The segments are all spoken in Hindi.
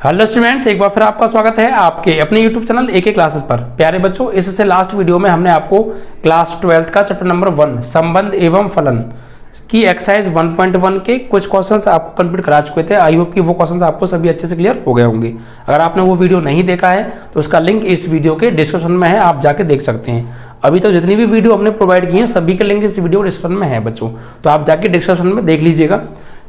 हेलो स्टूडेंट्स, एक बार फिर आपका स्वागत है आपके अपने यूट्यूब चैनल एके क्लासेस पर। प्यारे बच्चों, इससे लास्ट वीडियो में हमने आपको क्लास 12 का चैप्टर नंबर 1 संबंध एवं फलन की एक्सरसाइज 1.1 के कुछ क्वेश्चंस आपको कंप्लीट करा चुके थे। आई होप कि वो क्वेश्चंस आपको सभी अच्छे से क्लियर हो गए होंगे। अगर आपने वो वीडियो नहीं देखा है तो उसका लिंक इस वीडियो के डिस्क्रिप्शन में है, आप जाके देख सकते हैं। अभी तक जितनी भी वीडियो हमने प्रोवाइड की है सभी के लिंक इस वीडियो डिस्क्रिप्शन में है बच्चों, तो आप जाके डिस्क्रिप्शन में देख लीजिएगा,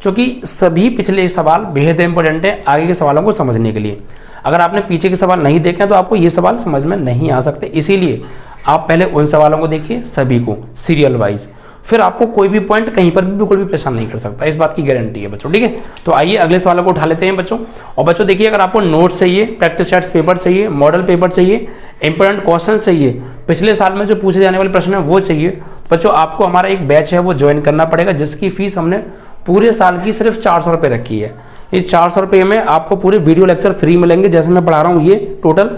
क्योंकि सभी पिछले सवाल बेहद इंपॉर्टेंट है आगे के सवालों को समझने के लिए। अगर आपने पीछे के सवाल नहीं देखे तो आपको ये सवाल समझ में नहीं आ सकते, इसीलिए आप पहले उन सवालों को देखिए सभी को सीरियल वाइज, फिर आपको कोई भी पॉइंट कहीं पर भी बिल्कुल भी परेशान नहीं कर सकता, इस बात की गारंटी है बच्चों। ठीक है, तो आइए अगले सवालों को उठा लेते हैं बच्चों। और बच्चों देखिए, अगर आपको नोट्स चाहिए, प्रैक्टिस सेट्स पेपर चाहिए, मॉडल पेपर चाहिए, इंपॉर्टेंट क्वेश्चन चाहिए, पिछले साल में जो पूछे जाने वाले प्रश्न है वो चाहिए, बच्चों आपको हमारा एक बैच है वो ज्वाइन करना पड़ेगा, जिसकी फीस हमने पूरे साल की सिर्फ 400 रुपये रखी है। ये 400 रुपये में आपको पूरे वीडियो लेक्चर फ्री मिलेंगे, जैसे मैं पढ़ा रहा हूँ ये टोटल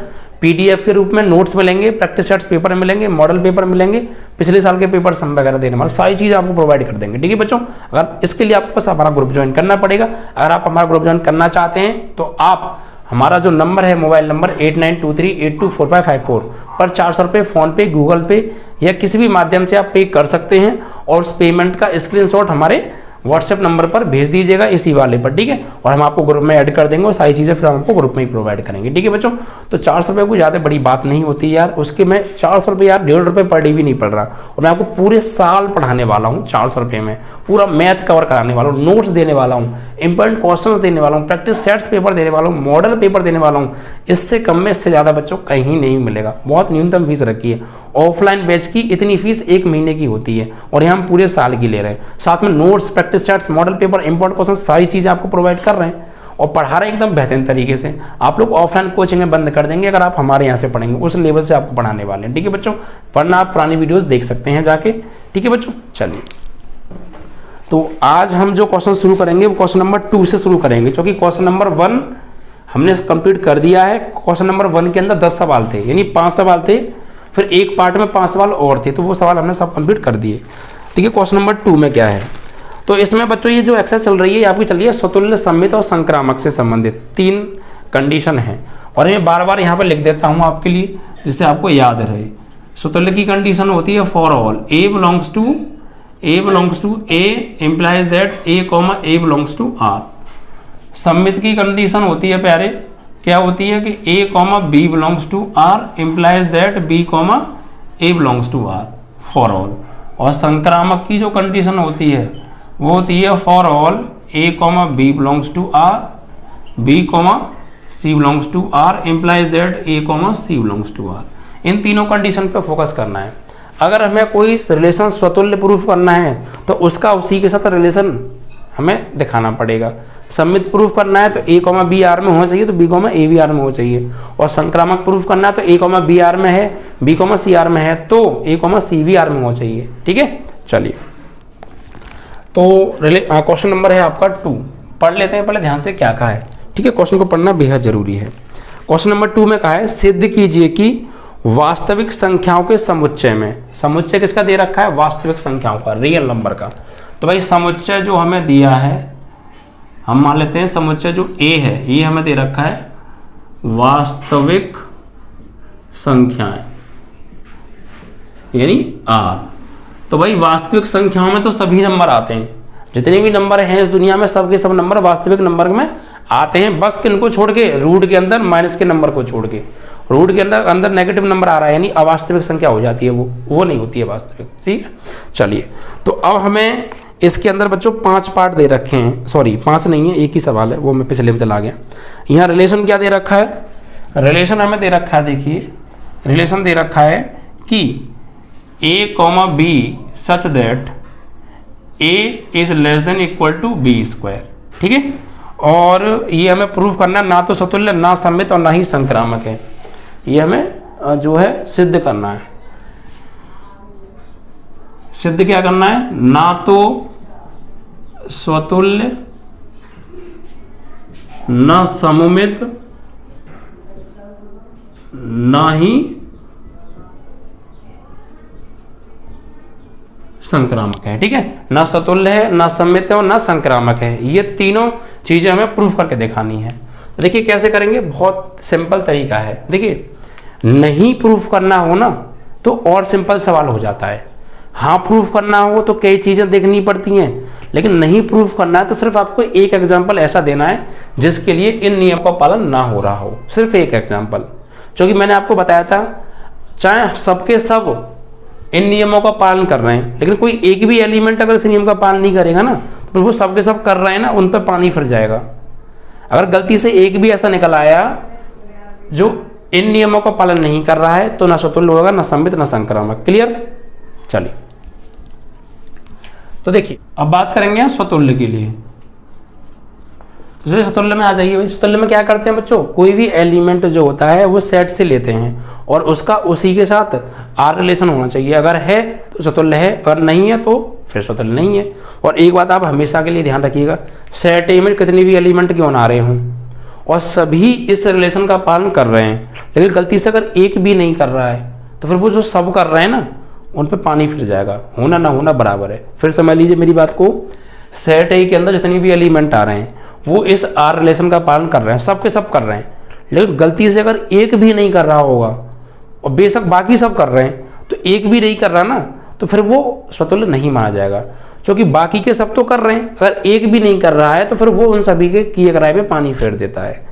पीडीएफ के रूप में नोट्स मिलेंगे, प्रैक्टिस सेट्स पेपर मिलेंगे, मॉडल पेपर मिलेंगे, पिछले साल के पेपर सम वगैरह देने वाले सारी चीज़ आपको प्रोवाइड कर देंगे। ठीक है बच्चों, अगर इसके लिए आपको बस हमारा ग्रुप ज्वाइन करना पड़ेगा। अगर आप हमारा ग्रुप ज्वाइन करना चाहते हैं तो आप हमारा जो नंबर है मोबाइल नंबर 8923824554 पर 400 रुपये फ़ोन पे, गूगल पे या किसी भी माध्यम से आप पे कर सकते हैं, और उस पेमेंट का स्क्रीनशॉट हमारे व्हाट्सएप नंबर पर भेज दीजिएगा इसी वाले पर। ठीक है, और हम आपको ग्रुप में ऐड कर देंगे और सारी चीज़ें फिर हम आपको ग्रुप में ही प्रोवाइड करेंगे। ठीक है बच्चों, तो 400 रुपये कोई ज़्यादा बड़ी बात नहीं होती यार, उसके मैं 400 रुपये यार 1.5 रुपये पर डे भी नहीं पड़ रहा, और मैं आपको पूरे साल पढ़ाने वाला हूँ 400 रुपये में, पूरा मैथ कवर कराने वाला हूँ, नोट्स देने वाला हूँ, इंपॉर्टेंट क्वेश्चन देने वाला हूँ, प्रैक्टिस सेट्स पेपर देने वाला हूँ, मॉडल पेपर देने वाला हूँ। इससे कम में, इससे ज़्यादा बच्चों कहीं नहीं मिलेगा। बहुत न्यूनतम फीस रखी है। ऑफलाइन बैच की इतनी फीस 1 महीने की होती है, और यहाँ हम पूरे साल की ले रहे हैं। साथ में notes, practice sets, model paper, important question सारी चीज़ें आपको प्रोवाइड कर रहे हैं, और पढ़ा रहे हैं एकदम बेहतरीन तरीके से। आप लोग ऑफलाइन कोचिंग में बंद कर देंगे अगर आप हमारे यहाँ से पढ़ेंगे, उस लेवल से आपको पढ़ाने वाले हैं। ठीक है बच्चों, वरना आप पुरानी वीडियोस देख सकते हैं जाके। ठीक है बच्चों, चलिए तो आज हम जो क्वेश्चन शुरू करेंगे वो क्वेश्चन नंबर 2 से शुरू करेंगे, क्योंकि क्वेश्चन नंबर 1 हमने कंप्लीट कर दिया है। क्वेश्चन नंबर 1 के अंदर 10 सवाल थे, यानी 5 सवाल थे, फिर एक पार्ट में 5 सवाल और थे, तो वो सवाल हमने सब कंप्लीट कर दिए। ठीक है, क्वेश्चन नंबर 2 में क्या है, तो इसमें बच्चों ये जो एक्सरसाइज चल रही है आपकी चल रही है स्वतुल्य, सममित और संक्रामक से संबंधित 3 कंडीशन है, और मैं बार बार यहाँ पर लिख देता हूँ आपके लिए जिससे आपको याद रहे। स्वतुल्य की कंडीशन होती है for all A belongs to A implies that A comma A belongs to R. सममित की कंडीशन होती है प्यारे, क्या होती है कि A comma B belongs to R implies that B comma A belongs to R for all. और संक्रामक की जो कंडीशन होती है वो होती है for all A comma B belongs to R, B comma C belongs to R implies that A comma C belongs to R. इन तीनों कंडीशन पे फोकस करना है। अगर हमें कोई रिलेशन स्वतुल्य प्रूफ करना है तो उसका उसी के साथ रिलेशन हमें दिखाना पड़ेगा। सम्मित प्रूफ करना है तो ए कॉमा बी आर में होना चाहिए, तो B comma A B R में होना चाहिए। और संक्रामक प्रूफ करना है तो ए कॉमा बी आर में है, बी कॉमा सी आर में है, तो ए कॉमा सी बी आर में होना चाहिए। ठीक है, चलिए तो क्वेश्चन नंबर है आपका 2, पढ़ लेते हैं पहले ध्यान से क्या कहा है। ठीक है, क्वेश्चन को पढ़ना बेहद जरूरी है। क्वेश्चन नंबर 2 में कहा है सिद्ध कीजिए कि वास्तविक संख्याओं के समुच्चय में, समुच्चय किसका दे रखा है, वास्तविक संख्याओं का, रियल नंबर का। तो भाई समुच्चय जो हमें दिया है, हम मान लेते हैं समुच्चय जो ए है ये हमें दे रखा है वास्तविक संख्याएं, यानी आर। तो भाई वास्तविक संख्याओं में तो सभी नंबर आते हैं, जितने भी नंबर हैं इस दुनिया में सब के सब नंबर वास्तविक नंबर में आते हैं, बस किनको छोड़ के, रूट के अंदर माइनस के नंबर को छोड़ के। रूट के अंदर नेगेटिव नंबर आ रहा है यानी अवास्तविक संख्या हो जाती है, वो नहीं होती है वास्तविक। ठीक है, चलिए तो अब हमें इसके अंदर बच्चों 5 पार्ट दे रखे हैं, सॉरी 5 नहीं है, एक ही सवाल है, वो मैं पिछले में चला गया। यहाँ रिलेशन क्या दे रखा है, रिलेशन हमें दे रखा है, देखिए रिलेशन दे रखा है कि A comma B such that A is less than equal to B square. ठीक है, और ये हमें प्रूफ करना है, ना तो स्वतुल्य, ना सम्मित और ना ही संक्रामक है, ये हमें जो है सिद्ध करना है। सिद्ध क्या करना है, ना तो स्वतुल्य, ना सममित, ना ही संक्रामक है। ठीक है, ना स्वतुल्य है, ना सम्मित है और ना संक्रामक है, ये तीनों चीजें हमें प्रूफ करके दिखानी है। देखिए कैसे करेंगे, बहुत सिंपल तरीका है। देखिए नहीं प्रूफ करना हो ना तो और सिंपल सवाल हो जाता है, हाँ प्रूफ करना हो तो कई चीज़ें देखनी पड़ती हैं, लेकिन नहीं प्रूफ करना है तो सिर्फ आपको एक एग्जाम्पल ऐसा देना है जिसके लिए इन नियम का पालन ना हो रहा हो, सिर्फ एक एग्जाम्पल। क्योंकि मैंने आपको बताया था चाहे सबके सब इन नियमों का पालन कर रहे हैं, लेकिन कोई एक भी एलिमेंट अगर इस नियम का पालन नहीं करेगा ना तो वो सबके सब कर रहे हैं ना, उन पर पानी फिर जाएगा। अगर गलती से एक भी ऐसा निकल आया जो इन नियमों का पालन नहीं कर रहा है तो ना स्वतुल्य होगा, ना सममित, ना संक्रामक। क्लियर? चलिए तो देखिए अब बात करेंगे स्वतुल्य के लिए। तो स्वतुल्य में आ जाइए भाई। स्वतुल्य में क्या करते हैं बच्चों, कोई भी एलिमेंट जो होता है वो सेट से लेते हैं और उसका उसी के साथ आर रिलेशन होना चाहिए। अगर है तो स्वतुल्य है, अगर नहीं है तो फिर स्वतुल्य नहीं है। और एक बात आप हमेशा के लिए ध्यान रखिएगा, सेट ए में कितने भी एलिमेंट क्यों ना आ रहे हों और सभी इस रिलेशन का पालन कर रहे हैं, लेकिन गलती से अगर एक भी नहीं कर रहा है तो फिर वो जो सब कर रहे हैं ना उन पे पानी फिर जाएगा। होना ना होना बराबर है। फिर समझ लीजिए मेरी बात को, सेट ए के अंदर जितनी भी एलिमेंट आ रहे हैं वो इस आर रिलेशन का पालन कर रहे हैं, सब के सब कर रहे हैं, लेकिन गलती से अगर एक भी नहीं कर रहा होगा और बेशक बाकी सब कर रहे हैं तो एक भी नहीं कर रहा ना तो फिर वो स्वतुल्य नहीं माना जाएगा, क्योंकि बाकी के सब तो कर रहे हैं, अगर एक भी नहीं कर रहा है तो फिर वो उन सभी के किए कराए पे पानी फेर देता है।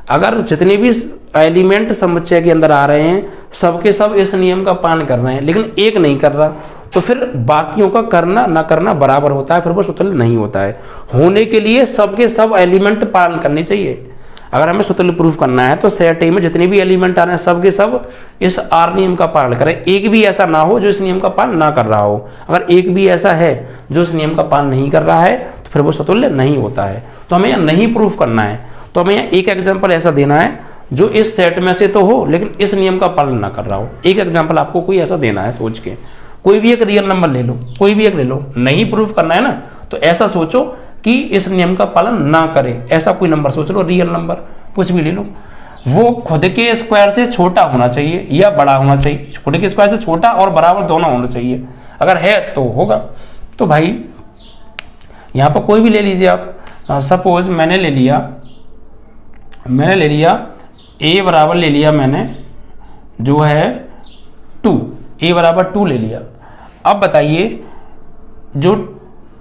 अगर जितने भी एलिमेंट समुच्चय के अंदर आ रहे हैं सबके सब इस नियम का पालन कर रहे हैं लेकिन एक नहीं कर रहा तो फिर बाकियों का करना ना करना बराबर होता है, फिर वो स्वतुल्य नहीं होता है। होने के लिए सबके सब एलिमेंट पालन करने चाहिए। अगर हमें स्वतुल्य प्रूफ करना है तो सेट ए में जितने भी एलिमेंट आ रहे हैं सबके सब इस आर नियम का पालन करें। एक भी ऐसा ना हो जो इस नियम का पालन ना कर रहा हो। अगर एक भी ऐसा है जो इस नियम का पालन नहीं कर रहा है तो फिर वो स्वतुल्य नहीं होता है। तो हमें यह नहीं प्रूफ करना है, तो हमें एक एग्जाम्पल ऐसा देना है जो इस सेट में से तो हो लेकिन इस नियम का पालन ना कर रहा हो। एक एग्जाम्पल आपको कोई ऐसा देना है, सोच के कोई भी एक रियल नंबर ले लो, कोई भी एक ले लो। नहीं प्रूफ करना है ना तो ऐसा सोचो कि इस नियम का पालन ना करे, ऐसा कोई नंबर सोच लो, रियल नंबर कुछ भी ले लो। वो खुद के स्क्वायर से छोटा होना चाहिए या बड़ा होना चाहिए। खुद के स्क्वायर से छोटा और बराबर दोनों होना चाहिए, अगर है तो होगा। तो भाई यहाँ पर कोई भी ले लीजिए आप। सपोज मैंने ले लिया a बराबर ले लिया मैंने जो है 2, a बराबर 2 ले लिया। अब बताइए जो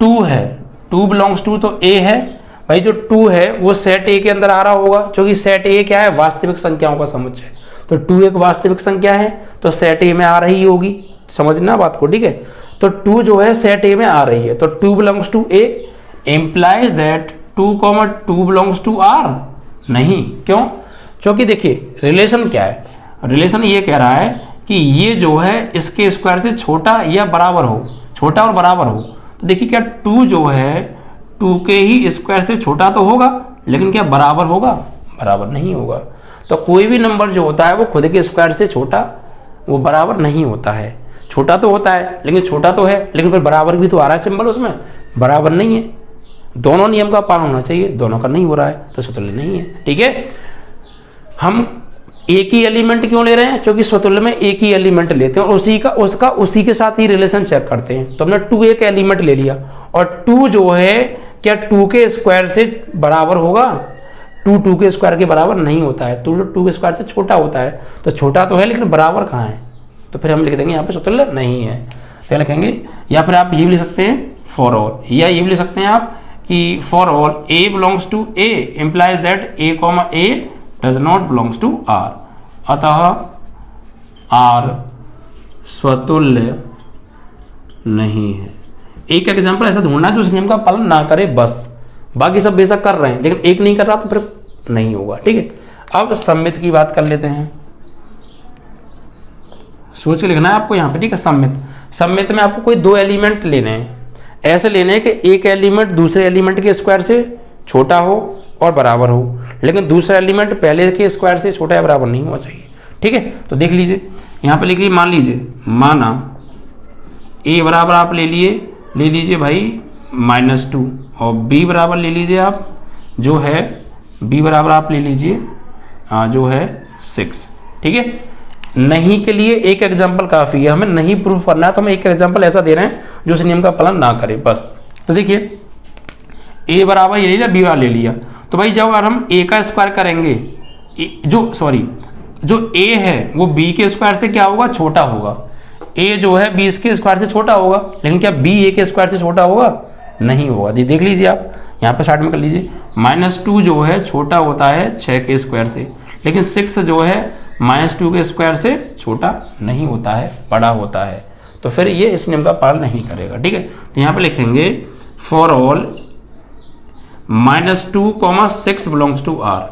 2 है, 2 बिलोंग्स टू तो a है भाई, जो 2 है वो सेट a के अंदर आ रहा होगा, क्योंकि सेट a क्या है, वास्तविक संख्याओं का समुच्चय। तो 2 एक वास्तविक संख्या है तो सेट a में आ रही होगी, समझना बात को, ठीक है। तो 2 जो है सेट a में आ रही है तो 2 belongs to a implies that 2, 2 belongs to r। नहीं, क्यों? क्योंकि देखिए रिलेशन क्या है, रिलेशन ये कह रहा है कि ये जो है इसके स्क्वायर से छोटा या बराबर हो, छोटा और बराबर हो। तो देखिए क्या 2 जो है 2 के ही स्क्वायर से छोटा तो होगा लेकिन क्या बराबर होगा? बराबर नहीं होगा। तो कोई भी नंबर जो होता है वो खुद के स्क्वायर से छोटा वो बराबर नहीं होता है। छोटा तो होता है लेकिन छोटा तो है, लेकिन फिर बराबर भी तो आ रहा है सिंबल उसमें, बराबर नहीं है। दोनों नियम का पालन होना चाहिए, दोनों का नहीं हो रहा है तो स्वतुल्य नहीं है, ठीक है। हम एक ही एलिमेंट क्यों ले रहे हैं? क्योंकि स्वतुल्य में एक ही एलिमेंट लेते हैं और उसी के साथ ही रिलेशन चेक करते हैं। तो हमने 2 एक एलिमेंट ले लिया और 2 जो है क्या 2 के स्क्वायर से बराबर होगा? 2 के स्क्वायर के बराबर नहीं होता है, 2 के स्क्वायर से छोटा होता है। तो छोटा तो है लेकिन बराबर कहाँ है? तो फिर हम लिख देंगे यहाँ पे स्वतुल्य नहीं है, तो लिखेंगे। या फिर आप ये भी लिख सकते हैं फॉर ऑल, या ये भी लिख सकते हैं आप कि for all a belongs to a implies that a, does not belongs to r। अतः r स्वतुल्य नहीं है। एक एग्जांपल ऐसा ढूंढना जो इस नियम का पालन ना करे बस, बाकी सब बेशक कर रहे हैं लेकिन एक नहीं कर रहा तो फिर नहीं होगा, ठीक है। अब सम्मित की बात कर लेते हैं, सोच के लिखना है आपको यहाँ पे, ठीक है। सम्मित में आपको कोई 2 एलिमेंट लेने हैं, ऐसे लेने हैं कि एक एलिमेंट दूसरे एलिमेंट के स्क्वायर से छोटा हो और बराबर हो, लेकिन दूसरा एलिमेंट पहले के स्क्वायर से छोटा या बराबर नहीं होना चाहिए, ठीक है। तो देख लीजिए यहाँ पे लिख लीजिए, मान लीजिए माना a बराबर आप ले लीजिए भाई -2 और b बराबर ले लीजिए आप जो है b बराबर आप ले लीजिए जो है 6, ठीक है। नहीं के लिए एक एग्जाम्पल काफ़ी है, हमें नहीं प्रूफ करना है तो हम एक एग्जाम्पल ऐसा दे रहे हैं जो इस नियम का पालन ना करे बस। तो देखिए a बराबर ये ले लिया, b बराबर ले लिया, तो भाई जब अगर हम a का स्क्वायर करेंगे, जो a है वो b के स्क्वायर से क्या होगा, छोटा होगा। a जो है b के स्क्वायर से छोटा होगा, लेकिन क्या b a के स्क्वायर से छोटा होगा, नहीं होगा। देख लीजिए आप यहाँ पे साइड में कर लीजिए, -2 जो है छोटा होता है 6 के स्क्वायर से, लेकिन 6 जो है -2 के स्क्वायर से छोटा नहीं होता है, बड़ा होता है। तो फिर ये इस नियम का पालन नहीं करेगा। ठीक है, तो यहाँ पे लिखेंगे for all -2, 6 belongs to R।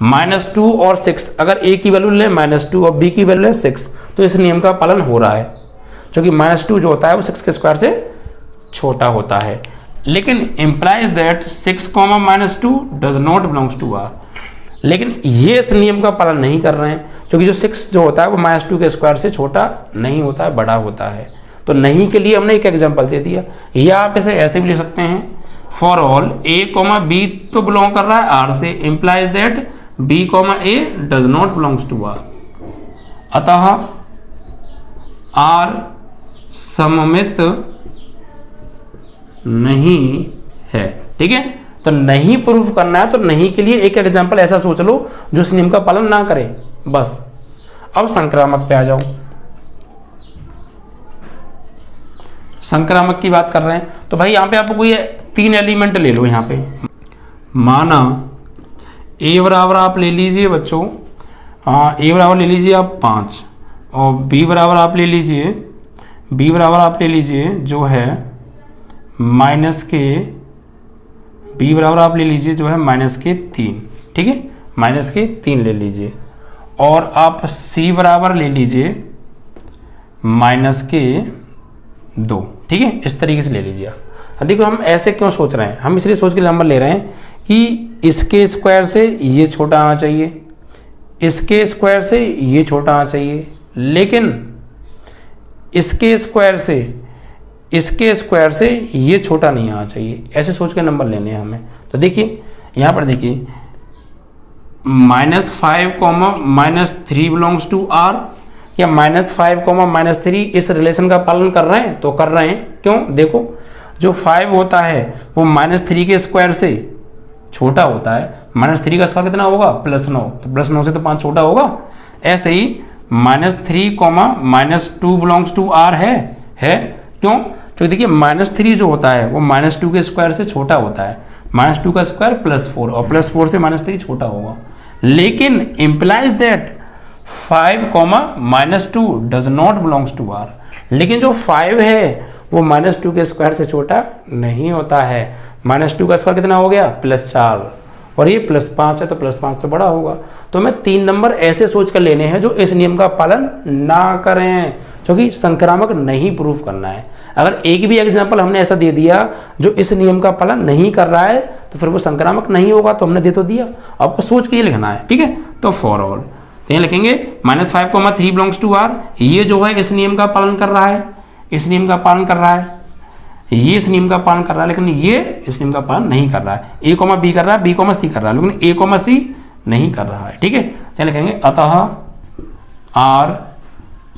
-2 और 6, अगर a की वैल्यू ले -2 और b की वैल्यू ले 6, तो इस नियम का पालन हो रहा है, क्योंकि -2 जो होता है वो 6 के स्क्वायर से छोटा होता है। लेकिन implies that 6, -2 does not belongs to R। लेकिन ये इस नियम का पालन नहीं कर रहे हैं, क्योंकि जो 6 जो होता है वो -2 के स्क्वायर से छोटा नहीं होता है, बड़ा होता है। तो नहीं के लिए हमने एक एग्जांपल दे दिया, या आप इसे ऐसे भी लिख सकते हैं, फॉर ऑल a, b तो बिलोंग कर रहा है R से, implies that b, a does not belongs to R। अतः R सममित नहीं है। ठीक है, तो नहीं प्रूफ करना है, तो नहीं के लिए एक एग्जांपल ऐसा सोच लो जो इस नियम का पालन ना करे, बस। अब संक्रामक पे आ जाओ। संक्रामक की बात कर रहे हैं, तो भाई यहाँ पे आपको कोई 3 एलिमेंट ले लो। यहाँ पे माना a बराबर आप ले लीजिए बच्चों, a बराबर ले लीजिए आप 5, और b बराबर आप ले लीजिए जो है b बराबर आप ले लीजिए जो है -3। ठीक है, -3 ले लीजिए, और आप c बराबर ले लीजिए -2। ठीक है, इस तरीके से ले लीजिए। अब देखो हम ऐसे क्यों सोच रहे हैं, हम इसलिए सोच के नंबर ले रहे हैं कि इसके स्क्वायर से ये छोटा आना चाहिए, इसके स्क्वायर से ये छोटा आना चाहिए, लेकिन इसके स्क्वायर से ये छोटा नहीं आना चाहिए। ऐसे सोच के नंबर लेने हैं हमें। तो देखिए यहाँ पर देखिए -5, -3 बिलोंग्स टू R, या -5, -3 इस रिलेशन का पालन कर रहे हैं, तो कर रहे हैं। क्यों, देखो जो 5 होता है वो -3 के स्क्वायर से छोटा होता है। -3 का स्क्वायर कितना होगा, +9, तो +9 से तो 5 छोटा होगा। ऐसे ही -3, -2 बिलोंग्स टू R है। क्यों, तो देखिए -3 जो होता है वो -2 के स्क्वायर से छोटा होता है। -2 का स्क्वायर +4, और +4 से -3 छोटा होगा। लेकिन implies that 5, -2 does not belongs to R। लेकिन जो 5 है वो -2 के स्क्वायर से छोटा नहीं होता है। -2 का स्क्वायर कितना हो गया, +4, और ये +5 है, तो +5 तो बड़ा होगा। तो हमें 3 नंबर ऐसे सोच कर लेने हैं जो इस नियम का पालन ना करें, क्योंकि संक्रामक नहीं प्रूफ करना है। अगर एक भी एग्जाम्पल हमने ऐसा दे दिया जो इस नियम का पालन नहीं कर रहा है, तो फिर वो संक्रामक नहीं होगा। तो हमने दे तो दिया, आपको सोच के ये लिखना है। ठीक है, तो फॉर ऑल तो यहाँ लिखेंगे -5, 3 बिलोंग्स टू R। ये जो है इस नियम का पालन कर रहा है, इस नियम का पालन कर रहा है, ये इस नियम का पालन कर रहा है, लेकिन ये इस नियम का पालन नहीं कर रहा है। a, b कर रहा है, b, c कर रहा है, लेकिन a, c नहीं कर रहा है। ठीक है, तो लिखेंगे अतः R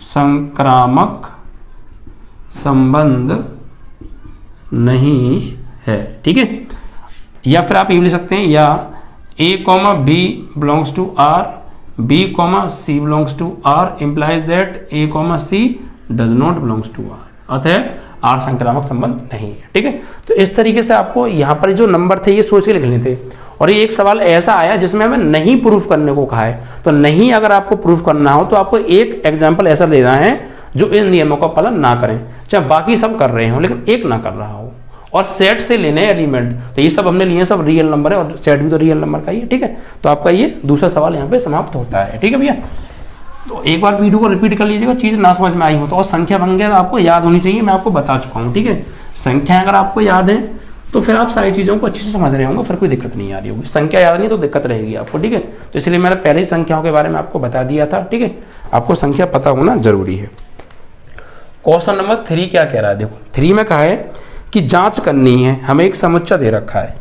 संक्रामक संबंध नहीं है। ठीक है, या फिर आप ये लिख सकते हैं, या a, b belongs to R, b, c belongs to R, implies that a, c does not belongs to R। अतः R संक्रामक संबंध नहीं है। ठीक है, तो इस तरीके से आपको यहाँ पर जो नंबर थे ये सोच के लिखने थे। और ये एक सवाल ऐसा आया जिसमें हमें नहीं प्रूफ करने को कहा है। तो नहीं अगर आपको प्रूफ करना हो तो आपको एक एग्जाम्पल ऐसा देना है जो इन नियमों का पालन ना करें, चाहे बाकी सब कर रहे हो लेकिन एक ना कर रहा हो। और सेट से लेने एलिमेंट, तो ये सब हमने लिए सब रियल नंबर है, और सेट भी तो रियल नंबर का ही है। ठीक है, तो आपका ये दूसरा सवाल यहाँ पे समाप्त होता है। ठीक है भैया, तो एक बार वीडियो को रिपीट कर लीजिएगा, चीज़ ना समझ में आई हो तो। और संख्या भंग्या आपको याद होनी चाहिए, मैं आपको बता चुका हूँ। ठीक है, संख्या अगर आपको याद है तो फिर आप सारी चीज़ों को अच्छे से समझ रहे होंगे, फिर कोई दिक्कत नहीं आ रही होगी। संख्या याद नहीं तो दिक्कत रहेगी आपको। ठीक है, तो इसलिए मैंने पहले ही संख्याओं के बारे में आपको बता दिया था। ठीक है, आपको संख्या पता होना जरूरी है। क्वेश्चन नंबर 3 क्या कह रहा है, देखो 3 में कहा है कि जांच करनी है, हमें एक समुच्चय दे रखा है,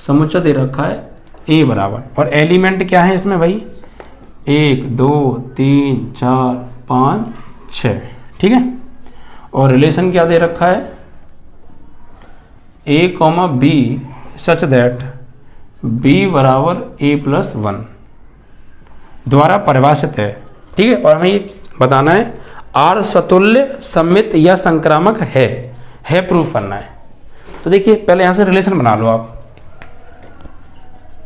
समुच्चय दे रखा है A बराबर, और एलिमेंट क्या है इसमें भाई, 1, 2, 3, 4, 5, 6। ठीक है, और रिलेशन क्या दे रखा है, A, B such that B बराबर ए प्लस वन द्वारा परिभाषित है। ठीक है, और हमें ये बताना है आर स्वतुल्य सममित या संक्रामक है प्रूफ करना है। तो देखिए पहले यहां से रिलेशन बना लो आप।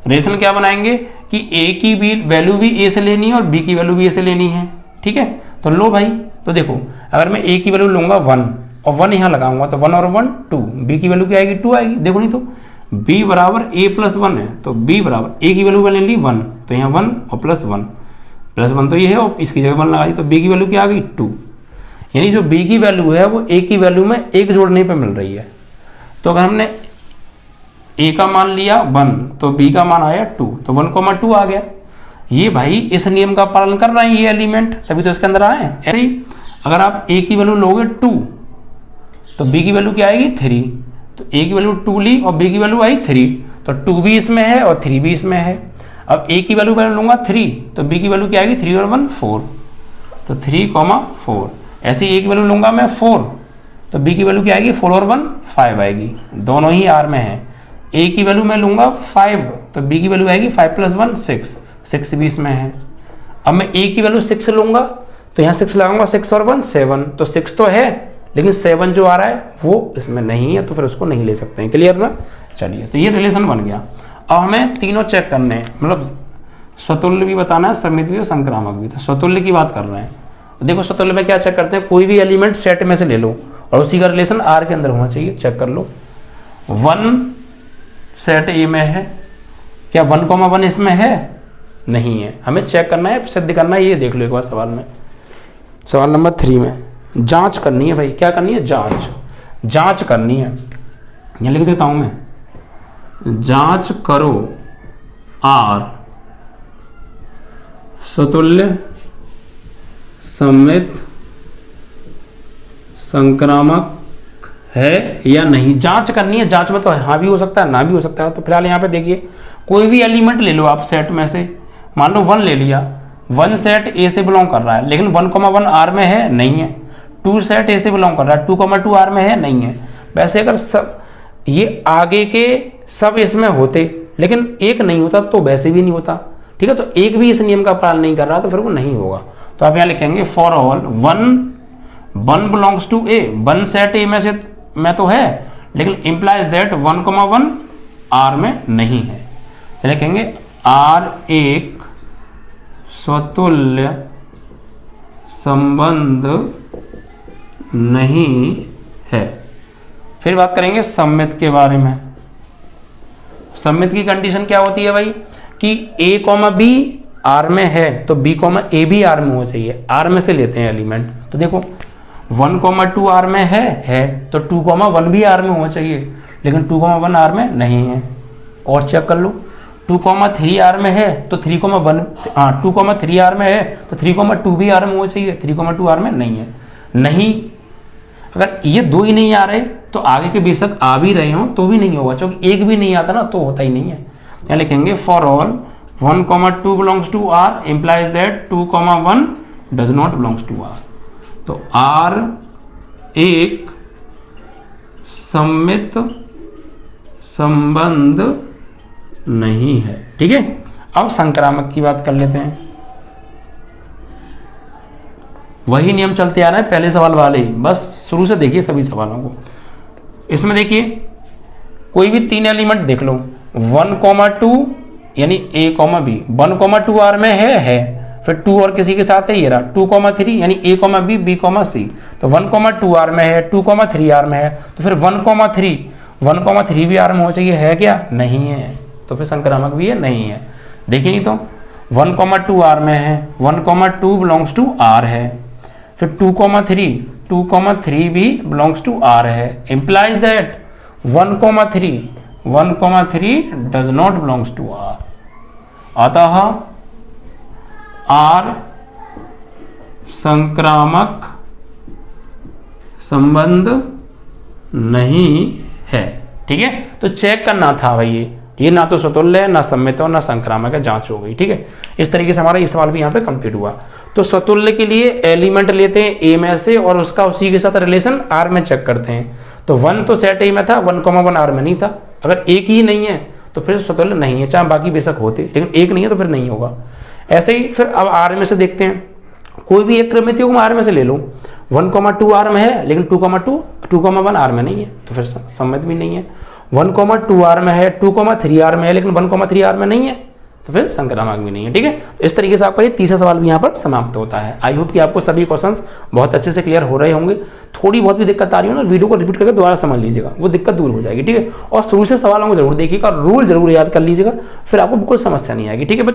रिलेशन क्या बनाएंगे कि ए की भी वैल्यू भी ए से लेनी है और बी की वैल्यू भी ए से लेनी है। ठीक है, तो लो भाई, तो देखो अगर मैं ए की वैल्यू लूंगा 1 और 1 यहां लगाऊंगा तो 1 और 1 2, बी की वैल्यू क्या आएगी 2 आएगी। देखो नहीं तो b बराबर a प्लस 1 है, तो b बराबर a की वैल्यू मैंने ली 1, तो यहाँ 1 और प्लस 1 तो ये है और इसकी जगह 1 लगा दी, तो b की वैल्यू क्या आ गई 2। यानी जो b की वैल्यू है वो a की वैल्यू में 1 जोड़ने पे मिल रही है। तो अगर हमने a का मान लिया 1 तो b का मान आया 2, तो 1,2 आ गया। ये भाई इस नियम का पालन कर रहे हैं ये एलिमेंट, तभी तो इसके अंदर आए। ऐसे ही अगर आप a की वैल्यू लोगे 2 तो b की वैल्यू क्या आएगी 3, तो a की वैल्यू 2 ली और b की वैल्यू आई 3, तो 2 भी इसमें है और 3 भी इसमें है। अब a की वैल्यू लूंगा 3 तो b की वैल्यू क्या आएगी 3 और 1 4, तो 3,4। ऐसे ही a की वैल्यू लूंगा मैं 4 तो b की वैल्यू क्या आएगी 4 और 1 5 आएगी, दोनों ही r में है। a की वैल्यू मैं लूंगा 5 तो b की वैल्यू आएगी 5 + 1 6 भी इसमें है। अब मैं a की वैल्यू 6 लूंगा तो यहाँ 6 लगाऊंगा, 6 और 1 7, तो 6 तो है लेकिन 7 जो आ रहा है वो इसमें नहीं है, तो फिर उसको नहीं ले सकते हैं। क्लियर ना? चलिए, तो ये रिलेशन बन गया। अब हमें तीनों चेक करने हैं, मतलब स्वतुल्य भी बताना है, सममित भी और संक्रामक भी। तो स्वतुल्य की बात कर रहे हैं, तो देखो स्वतुल्य में क्या चेक करते हैं, कोई भी एलिमेंट सेट में से ले लो और उसी का रिलेशन आर के अंदर होना चाहिए। चेक कर लो 1 सेट ए में है, क्या 1,1 इसमें है? नहीं है। हमें चेक करना है, सिद्ध करना है। ये देख लो एक बार सवाल में, सवाल नंबर 3 में जांच करनी है भाई। क्या करनी है? जांच करनी है। यहाँ लिख देता हूं मैं, जांच करो आर स्वतुल्य सममित संक्रामक है या नहीं, जांच करनी है। जांच में तो हाँ भी हो सकता है ना भी हो सकता है। तो फिलहाल यहाँ पे देखिए कोई भी एलिमेंट ले लो आप सेट में से, मान लो 1 ले लिया, 1 सेट ए से बिलोंग कर रहा है लेकिन 1,1 आर में है नहीं है। 2 सेट ए से बिलोंग कर रहा है, 2,2 आर में है नहीं है। वैसे अगर सब ये आगे के सब इसमें होते लेकिन एक नहीं होता तो वैसे भी नहीं होता। ठीक है, तो एक भी इस नियम का पालन नहीं कर रहा तो फिर वो नहीं होगा। तो आप यहाँ लिखेंगे for all 1 belongs to A, 1 set A में से में तो है लेकिन इंप्लाइज दैट 1,1 आर में नहीं है। तो लिखेंगे आर एक स्वतुल्य संबंध नहीं है। फिर बात करेंगे सममित के बारे में। सममित की कंडीशन क्या होती है भाई कि a, b आर में है तो b, a भी आर में होना चाहिए। आर में से लेते हैं एलिमेंट, तो देखो 1,2 आर में है तो 2,1 भी आर में होना चाहिए लेकिन 2,1 आर में नहीं है। और चेक कर लो 2,3 आर में है तो 3,1 2,3 आर में है तो 3,2 भी आर में होना चाहिए, 3,2 आर में नहीं है। नहीं, अगर ये 2 ही नहीं आ रहे तो आगे के बेशक आ भी रहे हो तो भी नहीं होगा, क्योंकि एक भी नहीं आता ना तो होता ही नहीं है। यहाँ लिखेंगे for all 1,2 belongs to R implies that 2,1 does not belongs to R. तो आर एक सममित संबंध नहीं है। ठीक है, अब संक्रामक की बात कर लेते हैं। वही नियम चलते आ रहे हैं पहले सवाल वाले ही, बस शुरू से देखिए सभी सवालों को। इसमें देखिए कोई भी 3 एलिमेंट देख लो, 1,2 यानी a, b 1,2 आर में है, फिर 2 और किसी के साथ है ये रहा 2,3 यानी a, b b, c, तो 1,2 आर में है, 2,3 आर में है, तो फिर 1,3 भी आर में हो चाहिए, है क्या? नहीं है, तो फिर संक्रामक भी है नहीं है। देखिए नहीं तो 1,2 आर में है, 1,2 बिलोंग्स टू आर है, फिर 2,3 भी बिलोंग्स टू आर है, implies that 1,3 does not belongs to R. अतः आर संक्रामक संबंध नहीं है। ठीक है, तो चेक करना था भाई, ये ना तो स्वतुल्य है, ना सममित है, ना संक्रामक है, जांच हो गई। ठीक है, इस तरीके से हमारा ये सवाल भी यहाँ पे कंप्लीट हुआ। तो स्वतुल्य के लिए एलिमेंट लेते हैं ए में से और उसका उसी के साथ रिलेशन आर में चेक करते हैं। तो 1 तो सेट ए में था, 1,1 आर में नहीं था। अगर एक ही नहीं है तो फिर स्वतुल्य नहीं है, चाहे बाकी बेशक होते, लेकिन एक नहीं है तो फिर नहीं होगा। ऐसे ही फिर अब आर में से देखते हैं, कोई भी एक क्रमितियों को आर में से ले लो, 1,2 आर में है लेकिन 2,1 आर में नहीं है, तो फिर सम्मित भी नहीं है। 1,2 आर में है, 2,3 आर में है लेकिन 1,3 आर में नहीं है, तो फिर संक्रामक भी नहीं है। ठीक है, तो इस तरीके से आपका ये तीसरा सवाल भी यहाँ पर समाप्त होता है। आई होप कि आपको सभी क्वेश्चंस बहुत अच्छे से क्लियर हो रहे होंगे। थोड़ी बहुत भी दिक्कत आ रही हो ना, वीडियो को रिपीट करके दोबारा समझ लीजिएगा, वो दिक्कत दूर हो जाएगी। ठीक है, और शुरू से सवालों को जरूर देखिएगा, रूल जरूर याद कर लीजिएगा, फिर आपको बिल्कुल समस्या नहीं आएगी। ठीक है।